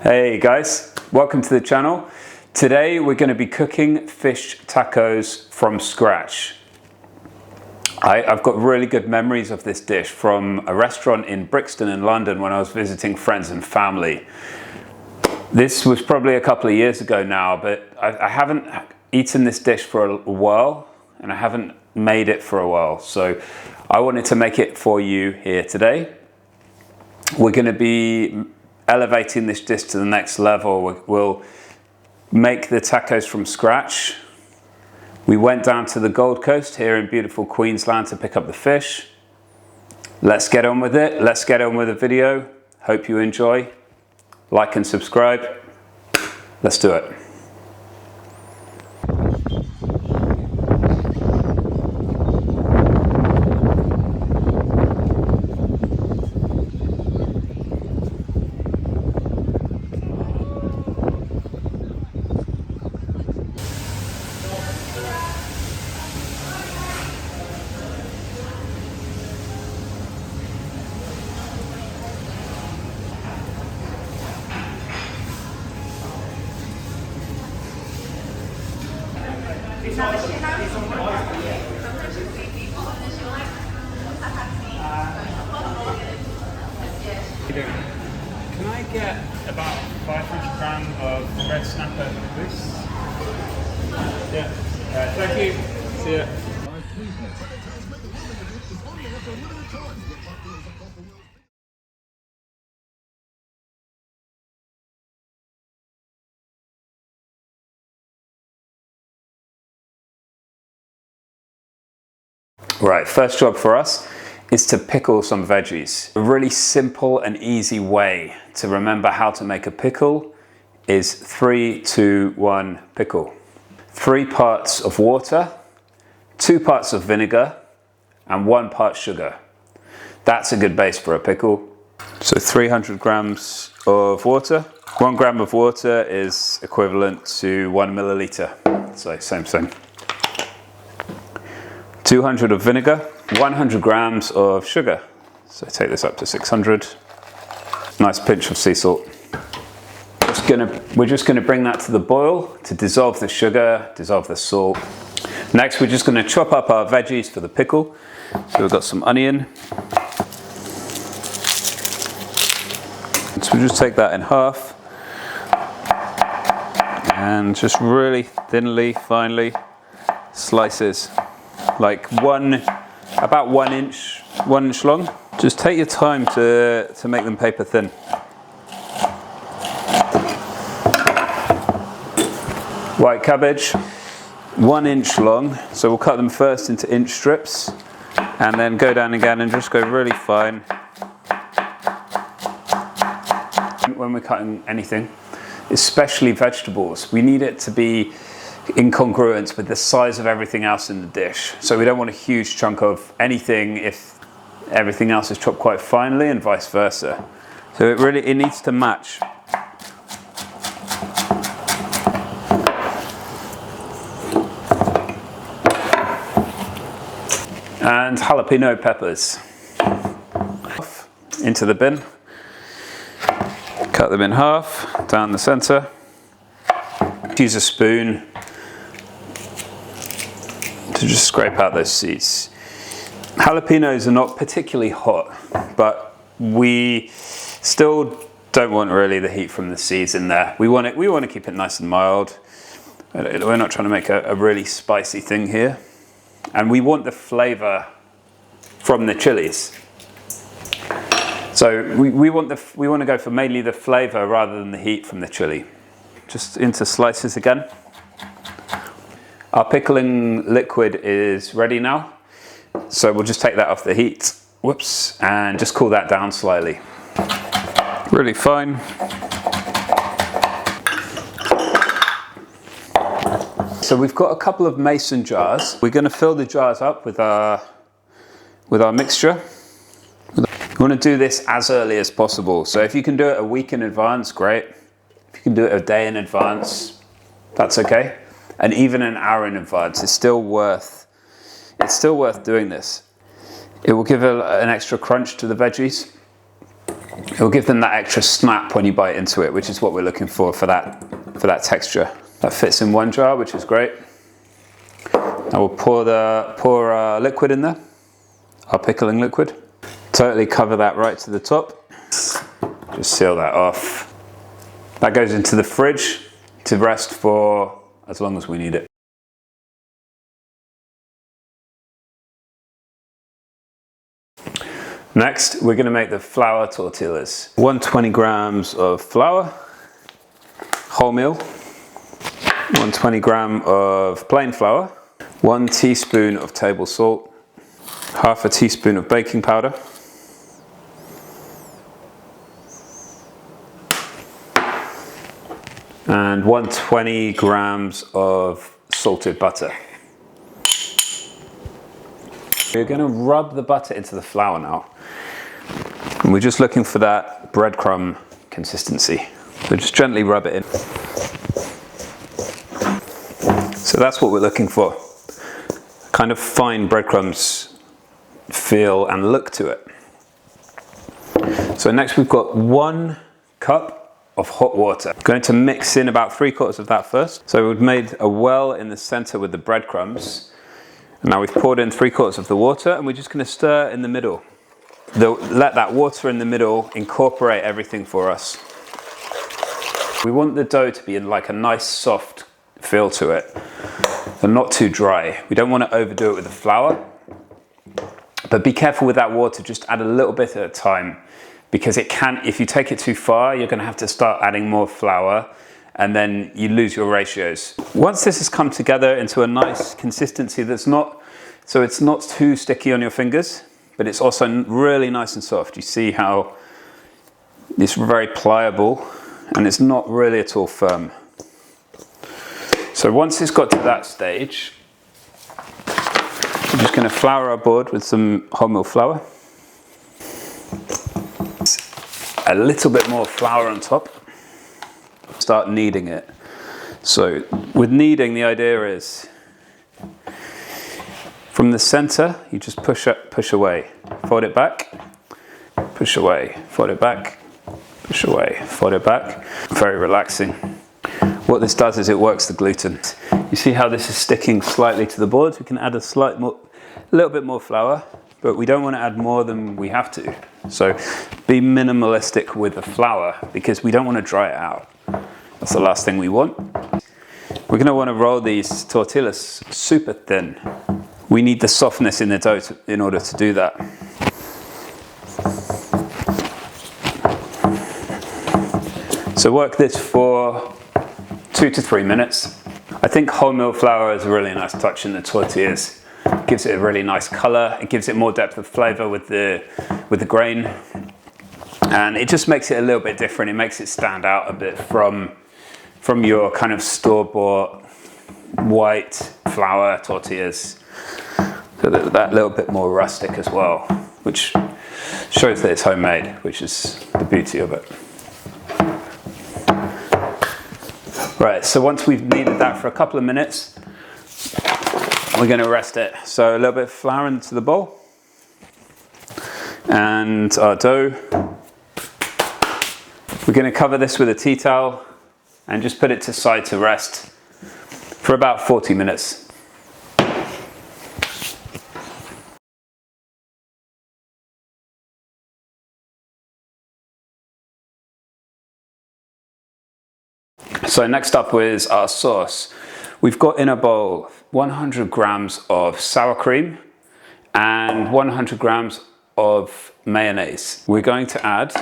Hey guys, welcome to the channel. Today we're going to be cooking fish tacos from scratch. I've got really good memories of this dish from a restaurant in Brixton in London when I was visiting friends and family. This was probably a couple of years ago now, but I haven't eaten this dish for a while and I haven't made it for a while. So I wanted to make it for you here today. We're going to be elevating this dish to the next level. We'll make the tacos from scratch. We went down to the Gold Coast here in beautiful Queensland to pick up the fish. Let's get on with it. Let's get on with the video. Hope you enjoy. Like and subscribe. Let's do it. Can I get about 500 grams of red snapper, please? Yeah. Thank you. See ya. Right, first job for us is to pickle some veggies. A really simple and easy way to remember how to make a pickle is 3, 2, 1 pickle. 3 parts of water, 2 parts of vinegar, and 1 part sugar. That's a good base for a pickle. So 300 grams of water. 1 gram of water is equivalent to 1 milliliter. So same. 200 of vinegar, 100 grams of sugar. So take this up to 600. Nice pinch of sea salt. We're just gonna bring that to the boil to dissolve the sugar, dissolve the salt. Next, we're just gonna chop up our veggies for the pickle. So we've got some onion. So we just take that in half and just really thinly, finely slices. Like about 1 inch long. Just take your time to make them paper thin. White cabbage, 1 inch long. So we'll cut them first into inch strips and then go down again and just go really fine. When we're cutting anything, especially vegetables, we need it to be in congruence with the size of everything else in the dish. So we don't want a huge chunk of anything if everything else is chopped quite finely and vice versa. So it needs to match. And jalapeno peppers. Into the bin. Cut them in half, down the center. Use a spoon to just scrape out those seeds. Jalapenos are not particularly hot, but we still don't want really the heat from the seeds in there. We want to keep it nice and mild. We're not trying to make a really spicy thing here. And we want the flavor from the chilies. So we want to go for mainly the flavor rather than the heat from the chili. Just into slices again. Our pickling liquid is ready now. So we'll just take that off the heat. Whoops. And just cool that down slightly. Really fine. So we've got a couple of mason jars. We're going to fill the jars up with our mixture. We want to do this as early as possible. So if you can do it a week in advance, great. If you can do it a day in advance, that's okay. And even an hour in advance, it's still worth doing this. It will give an extra crunch to the veggies. It will give them that extra snap when you bite into it, which is what we're looking for that texture. That fits in one jar, which is great. Now we'll pour our liquid in there, our pickling liquid. Totally cover that right to the top. Just seal that off. That goes into the fridge to rest for as long as we need it. Next, we're going to make the flour tortillas. 120 grams of flour, wholemeal, 120 gram of plain flour, 1 teaspoon of table salt, half a teaspoon of baking powder, and 120 grams of salted butter. We're going to rub the butter into the flour now. And we're just looking for that breadcrumb consistency. So just gently rub it in. So that's what we're looking for. Kind of fine breadcrumbs feel and look to it. So next we've got 1 cup of hot water. I'm going to mix in about 3/4 of that first. So we've made a well in the center with the breadcrumbs. And now we've poured in 3/4 of the water, and we're just going to stir in the middle. Let that water in the middle incorporate everything for us. We want the dough to be in like a nice soft feel to it and not too dry. We don't want to overdo it with the flour, but be careful with that water. Just add a little bit at a time, because it can, if you take it too far, you're going to have to start adding more flour and then you lose your ratios. Once this has come together into a nice consistency that's not, so it's not too sticky on your fingers, but it's also really nice and soft. You see how it's very pliable and it's not really at all firm. So once it's got to that stage, I'm just going to flour our board with some wholemeal flour. A little bit more flour on top. Start kneading it. So with kneading, the idea is from the center, you just push up, push away, fold it back, push away, fold it back, push away, fold it back. Very relaxing. What this does is it works the gluten. You see how this is sticking slightly to the boards? We can add a little bit more flour, but we don't want to add more than we have to. So be minimalistic with the flour, because we don't want to dry it out. That's the last thing we want. We're going to want to roll these tortillas super thin. We need the softness in the dough in order to do that. So work this for 2 to 3 minutes. I think wholemeal flour is a really nice touch in the tortillas. It gives it a really nice color. It gives it more depth of flavor with the grain. And it just makes it a little bit different. It makes it stand out a bit from your kind of store-bought white flour tortillas. So that little bit more rustic as well, which shows that it's homemade, which is the beauty of it. Right, so once we've kneaded that for a couple of minutes, we're going to rest it. So a little bit of flour into the bowl. And our dough. We're going to cover this with a tea towel and just put it to side to rest for about 40 minutes. So next up is our sauce. We've got in a bowl 100 grams of sour cream and 100 grams of mayonnaise. We're going to add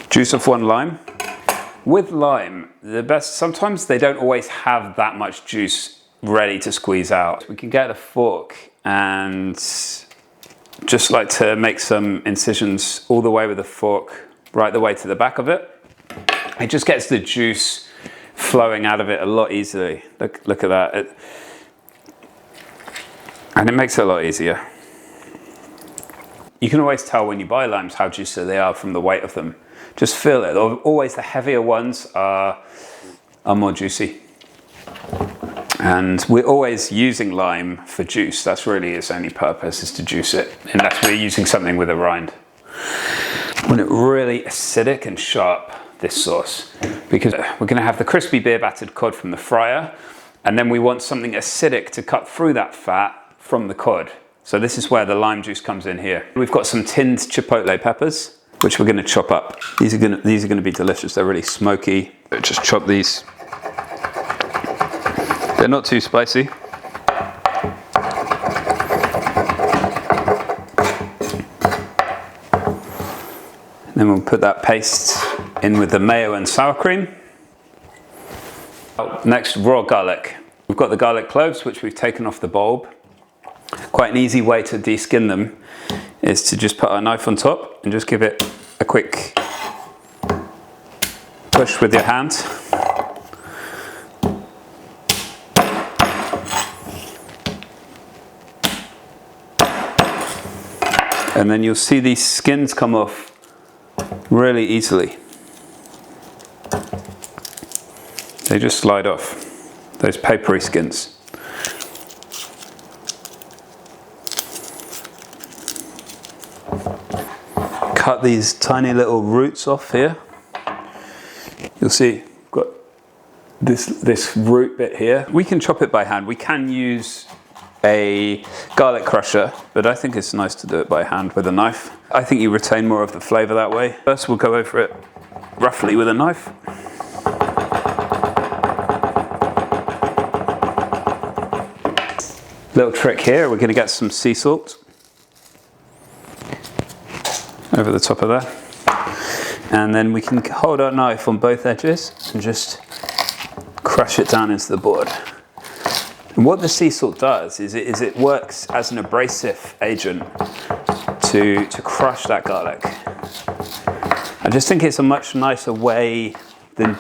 juice of 1 lime. With lime, sometimes they don't always have that much juice ready to squeeze out. We can get a fork and just like to make some incisions all the way with a fork, right the way to the back of it. It just gets the juice flowing out of it a lot easily. Look at that. And it makes it a lot easier. You can always tell when you buy limes how juicy they are from the weight of them. Just feel it. Always the heavier ones are more juicy. And we're always using lime for juice. That's really its only purpose, is to juice it, unless we're using something with a rind. want it really acidic and sharp, this sauce, because we're going to have the crispy beer battered cod from the fryer, and then we want something acidic to cut through that fat from the cod. So this is where the lime juice comes in here. We've got some tinned chipotle peppers, which we're going to chop up. These are going to be delicious. They're really smoky. Just chop these. They're not too spicy. Then we'll put that paste in with the mayo and sour cream. Next, raw garlic. We've got the garlic cloves, which we've taken off the bulb. Quite an easy way to de-skin them is to just put our knife on top and just give it a quick push with your hand. And then you'll see these skins come off really easily. They just slide off, those papery skins. Cut these tiny little roots off here. You'll see, we've got this root bit here. We can chop it by hand. We can use a garlic crusher, but I think it's nice to do it by hand with a knife. I think you retain more of the flavor that way. First, we'll go over it roughly with a knife. Little trick here, we're going to get some sea salt over the top of that, and then we can hold our knife on both edges and just crush it down into the board. And what the sea salt does is it works as an abrasive agent to crush that garlic. I just think it's a much nicer way than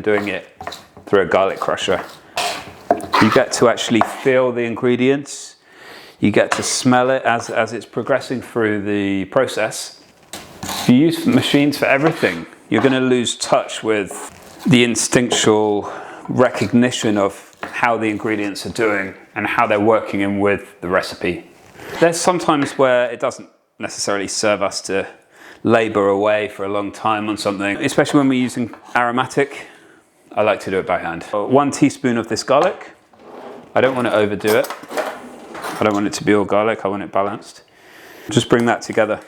doing it through a garlic crusher. You get to actually feel the ingredients. You get to smell it as it's progressing through the process. If you use machines for everything, you're going to lose touch with the instinctual recognition of how the ingredients are doing and how they're working in with the recipe. There's sometimes where it doesn't necessarily serve us to labor away for a long time on something, especially when we're using aromatic. I like to do it by hand. 1 teaspoon of this garlic. I don't want to overdo it. I don't want it to be all garlic, I want it balanced. Just bring that together.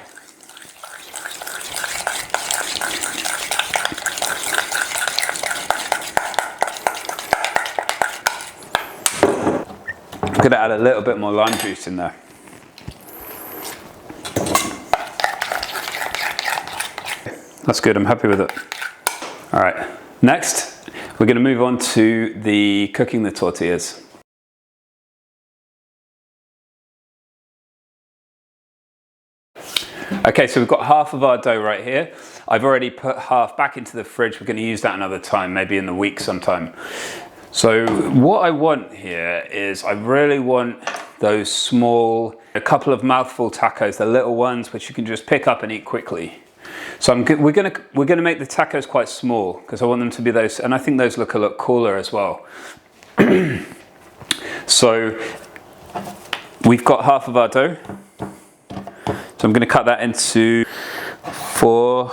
I'm going to add a little bit more lime juice in there. That's good, I'm happy with it. All right, next, we're going to move on to cooking the tortillas. Okay, so we've got half of our dough right here. I've already put half back into the fridge. We're going to use that another time, maybe in the week sometime. So what I want here is I really want those small, a couple of mouthful tacos, the little ones which you can just pick up and eat quickly. So we're gonna make the tacos quite small because I want them to be those, and I think those look a lot cooler as well. So we've got half of our dough. So I'm going to cut that into 4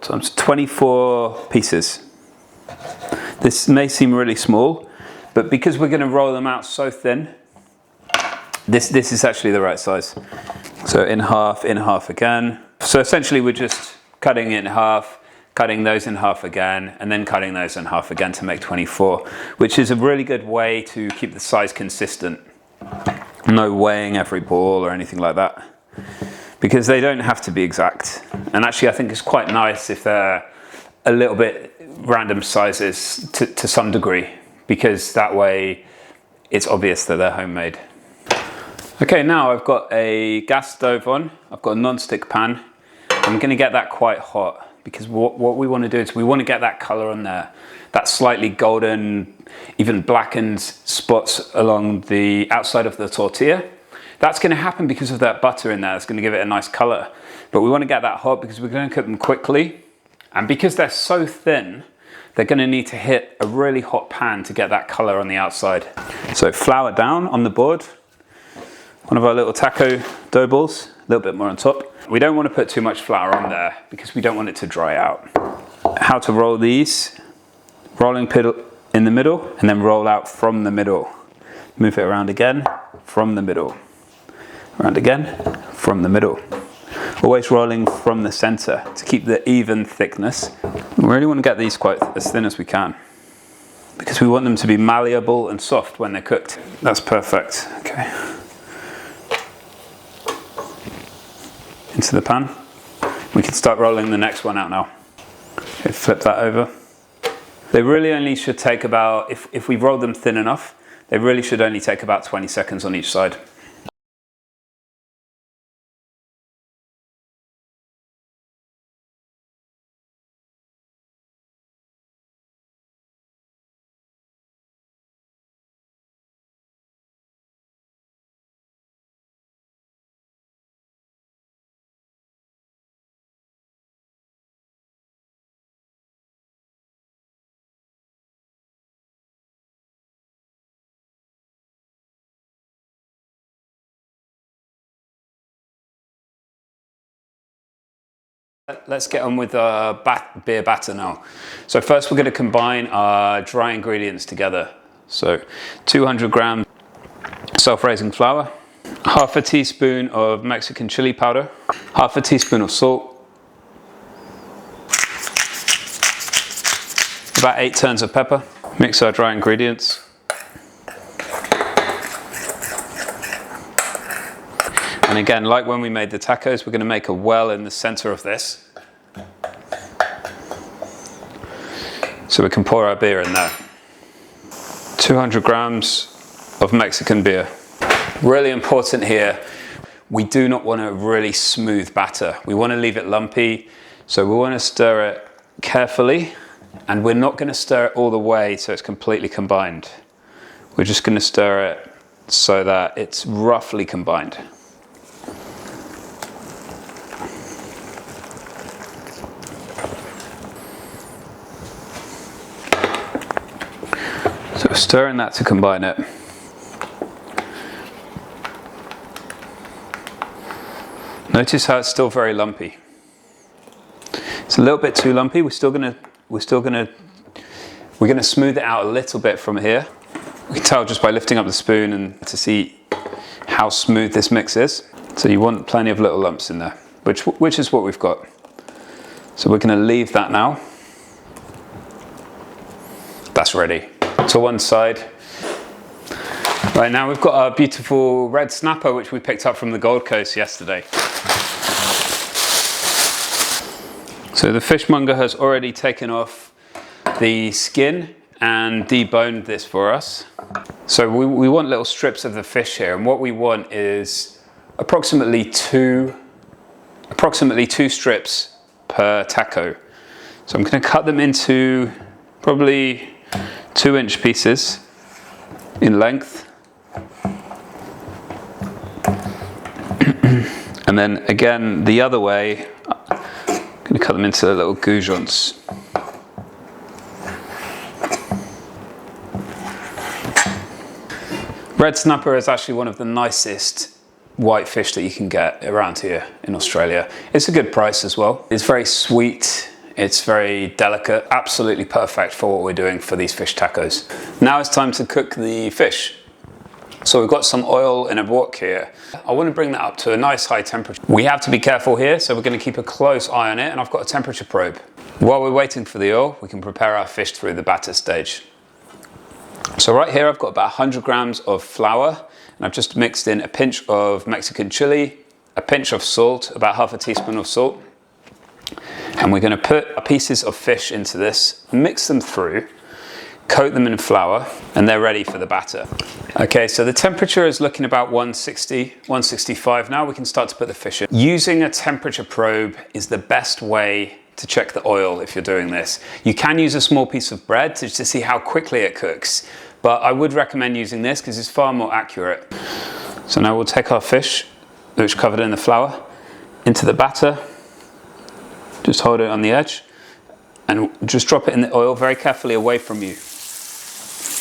times 24 pieces. This may seem really small, but because we're going to roll them out so thin, this is actually the right size. So in half again. So essentially we're just cutting it in half, cutting those in half again, and then cutting those in half again to make 24, which is a really good way to keep the size consistent. No weighing every ball or anything like that, because they don't have to be exact. And actually I think it's quite nice if they're a little bit random sizes to some degree, because that way it's obvious that they're homemade. Okay, now I've got a gas stove on, I've got a non-stick pan. I'm going to get that quite hot, because what we want to do is we want to get that color on there, that slightly golden, even blackened spots along the outside of the tortilla. That's going to happen because of that butter in there. It's going to give it a nice color. But we want to get that hot because we're going to cook them quickly. And because they're so thin, they're going to need to hit a really hot pan to get that color on the outside. So flour down on the board, one of our little taco dough balls, a little bit more on top. We don't want to put too much flour on there because we don't want it to dry out. How to roll these: rolling pin in the middle and then roll out from the middle. Move it around again, from the middle. Around again, from the middle. Always rolling from the center to keep the even thickness. We really want to get these quite as thin as we can, because we want them to be malleable and soft when they're cooked. That's perfect. Okay. Into the pan. We can start rolling the next one out now. Okay, flip that over. They really only should take about, if we've rolled them thin enough, they really should only take about 20 seconds on each side. Let's get on with our beer batter now. So first we're going to combine our dry ingredients together. So 200 grams self-raising flour, half a teaspoon of Mexican chili powder, half a teaspoon of salt, about 8 turns of pepper. Mix our dry ingredients. And again, like when we made the tacos, we're going to make a well in the center of this, so we can pour our beer in there. 200 grams of Mexican beer. Really important here, we do not want a really smooth batter. We want to leave it lumpy, so we want to stir it carefully, and we're not going to stir it all the way so it's completely combined. We're just going to stir it so that it's roughly combined. So stirring that to combine it. Notice how it's still very lumpy. It's a little bit too lumpy. We're gonna smooth it out a little bit from here. We can tell just by lifting up the spoon and to see how smooth this mix is. So you want plenty of little lumps in there, which is what we've got. So we're gonna leave that now. That's ready. To one side. Right, now we've got our beautiful red snapper, which we picked up from the Gold Coast yesterday. So the fishmonger has already taken off the skin and deboned this for us. So we want little strips of the fish here, and what we want is approximately two strips per taco. So I'm going to cut them into probably 2-inch pieces in length. And then again the other way, I'm going to cut them into little goujons. Red snapper is actually one of the nicest white fish that you can get around here in Australia. It's a good price as well. It's very sweet. It's very delicate, absolutely perfect for what we're doing for these fish tacos. Now it's time to cook the fish. So we've got some oil in a wok here. I want to bring that up to a nice high temperature. We have to be careful here, so we're going to keep a close eye on it, and I've got a temperature probe. While we're waiting for the oil, we can prepare our fish through the batter stage. So right here I've got about 100 grams of flour, and I've just mixed in a pinch of Mexican chili, a pinch of salt, about half a teaspoon of salt. And we're going to put pieces of fish into this, mix them through, coat them in flour, and they're ready for the batter. Okay, so the temperature is looking about 160, 165 now. We can start to put the fish in. Using a temperature probe is the best way to check the oil if you're doing this. You can use a small piece of bread to see how quickly it cooks, but I would recommend using this because it's far more accurate. So now we'll take our fish, which is covered in the flour, into the batter. Just hold it on the edge and just drop it in the oil very carefully away from you.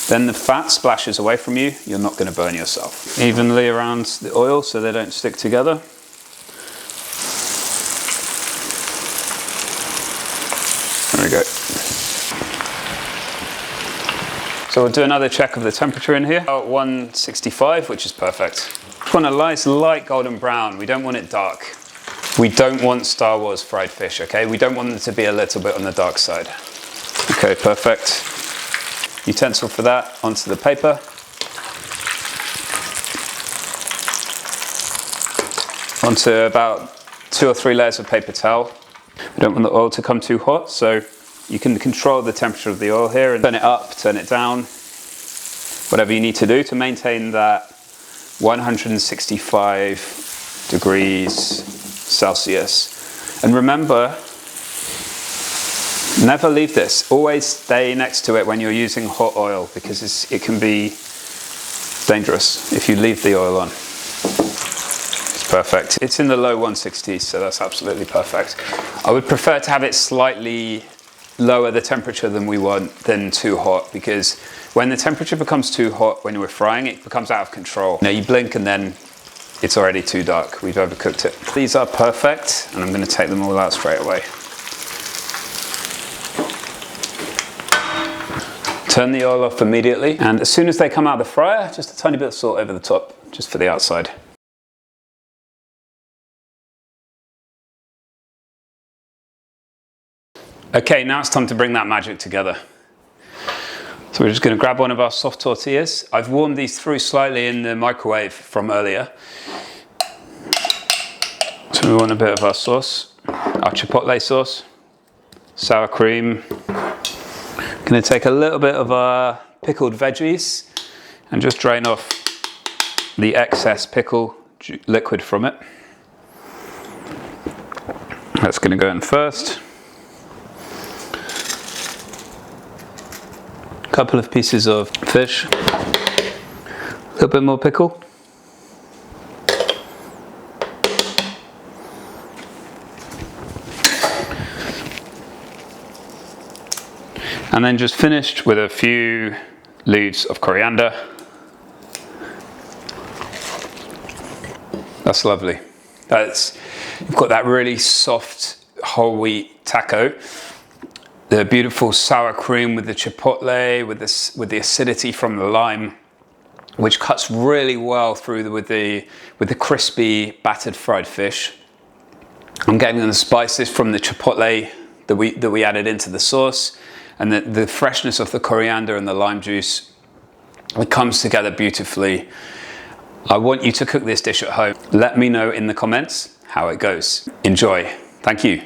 Then the fat splashes away from you, you're not going to burn yourself. Evenly around the oil so they don't stick together. So we'll do another check of the temperature in here. About 165, which is perfect. We want a nice light golden brown. We don't want it dark. We don't want Star Wars fried fish, okay? We don't want them to be a little bit on the dark side. Okay, perfect. Utensil for that, onto the paper. Onto about 2 or 3 layers of paper towel. We don't want the oil to come too hot, so you can control the temperature of the oil here and turn it up, turn it down, whatever you need to do to maintain that 165 degrees Celsius. And remember, never leave this. Always stay next to it when you're using hot oil, because it can be dangerous if you leave the oil on. It's perfect. It's in the low 160s, so that's absolutely perfect. I would prefer to have it slightly lower the temperature than we want, than too hot, because when the temperature becomes too hot when we're frying, it becomes out of control. Now you blink and then it's already too dark. We've overcooked it. These are perfect, and I'm going to take them all out straight away. Turn the oil off immediately, and as soon as they come out of the fryer, just a tiny bit of salt over the top, just for the outside. Okay, now it's time to bring that magic together. So we're just going to grab one of our soft tortillas. I've warmed these through slightly in the microwave from earlier. So we want a bit of our sauce, our chipotle sauce, sour cream. Going to take a little bit of our pickled veggies and just drain off the excess pickle liquid from it. That's going to go in first. Couple of pieces of fish, a little bit more pickle. And then just finished with a few leaves of coriander. That's lovely. You've got that really soft whole wheat taco. The beautiful sour cream with the chipotle, with the acidity from the lime, which cuts really well through with the crispy battered fried fish. I'm getting the spices from the chipotle that we added into the sauce, and the freshness of the coriander and the lime juice. It comes together beautifully. I want you to cook this dish at home. Let me know in the comments how it goes. Enjoy. Thank you.